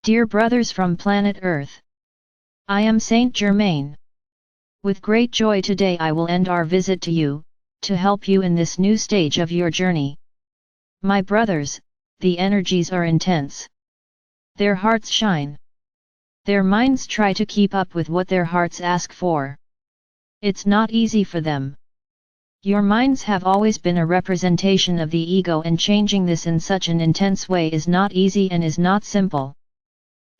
Dear brothers from planet Earth, I am Saint Germain. With great joy today I will end our visit to you, to help you in this new stage of your journey. My brothers, the energies are intense. Their hearts shine. Their minds try to keep up with what their hearts ask for. It's not easy for them. Your minds have always been a representation of the ego, and changing this in such an intense way is not easy and is not simple.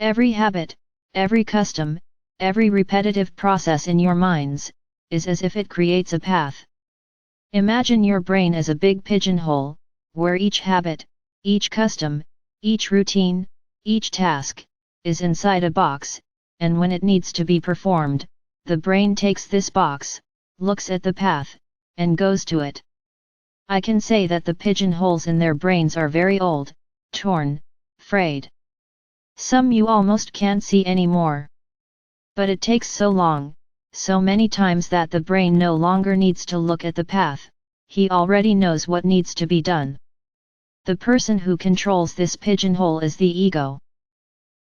Every habit, every custom, every repetitive process in your minds, is as if it creates a path. Imagine your brain as a big pigeonhole, where each habit, each custom, each routine, each task, is inside a box, and when it needs to be performed, the brain takes this box, looks at the path, and goes to it. I can say that the pigeonholes in their brains are very old, torn, frayed. Some you almost can't see anymore. But it takes so long, so many times that the brain no longer needs to look at the path, he already knows what needs to be done. The person who controls this pigeonhole is the ego.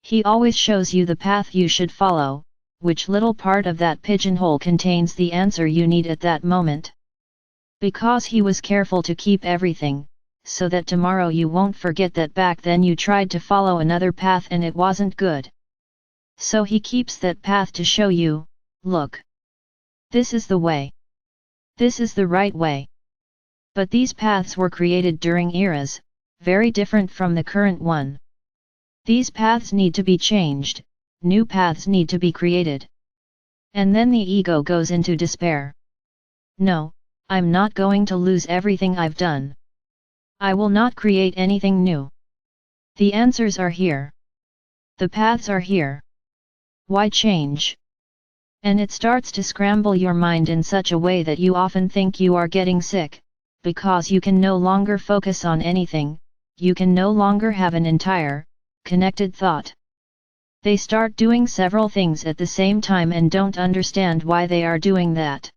He always shows you the path you should follow, which little part of that pigeonhole contains the answer you need at that moment. Because he was careful to keep everything, so that tomorrow you won't forget that back then you tried to follow another path and it wasn't good. So he keeps that path to show you, look. This is the way. This is the right way. But these paths were created during eras, very different from the current one. These paths need to be changed, new paths need to be created. And then the ego goes into despair. No, I'm not going to lose everything I've done. I will not create anything new. The answers are here. The paths are here. Why change? And it starts to scramble your mind in such a way that you often think you are getting sick, because you can no longer focus on anything, you can no longer have an entire, connected thought. They start doing several things at the same time and don't understand why they are doing that.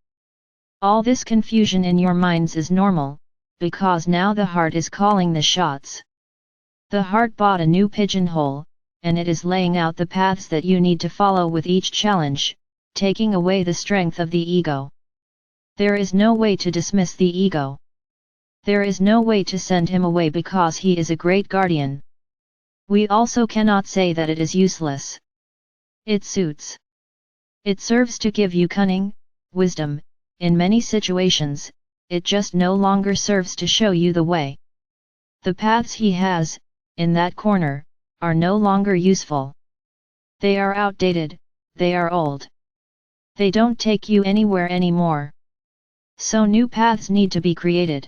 All this confusion in your minds is normal, because now the heart is calling the shots. The heart bought a new pigeonhole, and it is laying out the paths that you need to follow with each challenge, taking away the strength of the ego. There is no way to dismiss the ego. There is no way to send him away because he is a great guardian. We also cannot say that it is useless. It suits. It serves to give you cunning, wisdom, in many situations, it just no longer serves to show you the way. The paths he has, in that corner, are no longer useful. They are outdated, they are old. They don't take you anywhere anymore. So new paths need to be created.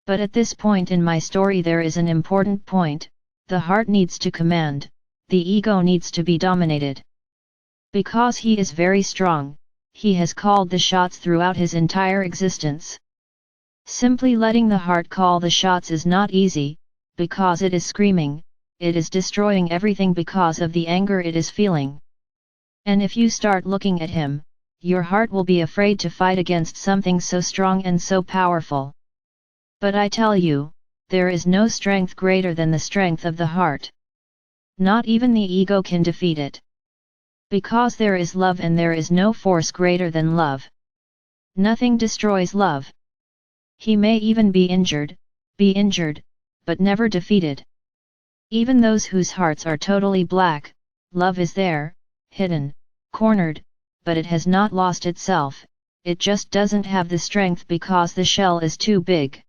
But at this point in my story there is an important point, the heart needs to command, the ego needs to be dominated. Because he is very strong, he has called the shots throughout his entire existence. Simply letting the heart call the shots is not easy, because it is screaming, it is destroying everything because of the anger it is feeling. And if you start looking at him, your heart will be afraid to fight against something so strong and so powerful. But I tell you, there is no strength greater than the strength of the heart. Not even the ego can defeat it. Because there is love and there is no force greater than love. Nothing destroys love. He may even be injured, but never defeated. Even those whose hearts are totally black, love is there, hidden, cornered, but it has not lost itself, it just doesn't have the strength because the shell is too big.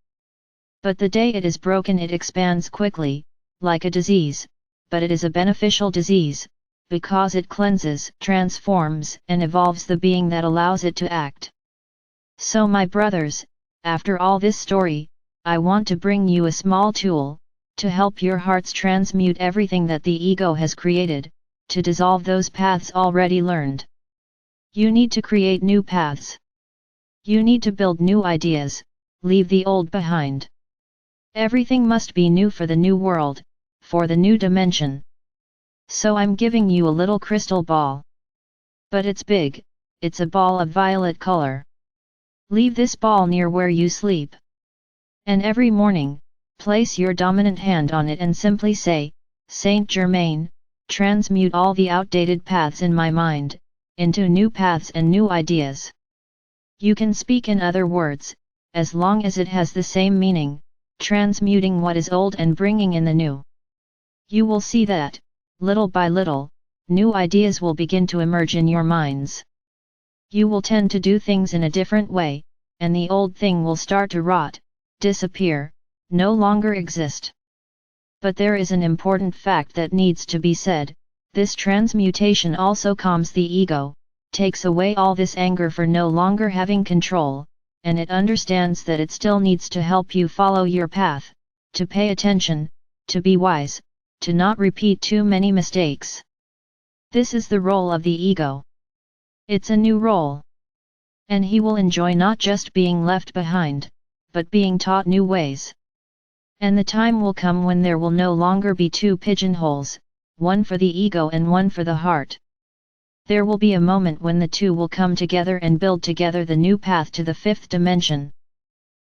But the day it is broken it expands quickly, like a disease, but it is a beneficial disease, because it cleanses, transforms, and evolves the being that allows it to act. So my brothers, after all this story, I want to bring you a small tool, to help your hearts transmute everything that the ego has created, to dissolve those paths already learned. You need to create new paths. You need to build new ideas, leave the old behind. Everything must be new for the new world, for the new dimension. So I'm giving you a little crystal ball. But it's big, it's a ball of violet color. Leave this ball near where you sleep. And every morning, place your dominant hand on it and simply say, Saint Germain, transmute all the outdated paths in my mind, into new paths and new ideas. You can speak in other words, as long as it has the same meaning, transmuting what is old and bringing in the new. You will see that, little by little, new ideas will begin to emerge in your minds. You will tend to do things in a different way, and the old thing will start to rot, disappear, no longer exist. But there is an important fact that needs to be said: this transmutation also calms the ego, takes away all this anger for no longer having control, and it understands that it still needs to help you follow your path, to pay attention, to be wise, to not repeat too many mistakes. This is the role of the ego. It's a new role. And he will enjoy not just being left behind, but being taught new ways. And the time will come when there will no longer be two pigeonholes, one for the ego and one for the heart. There will be a moment when the two will come together and build together the new path to the fifth dimension.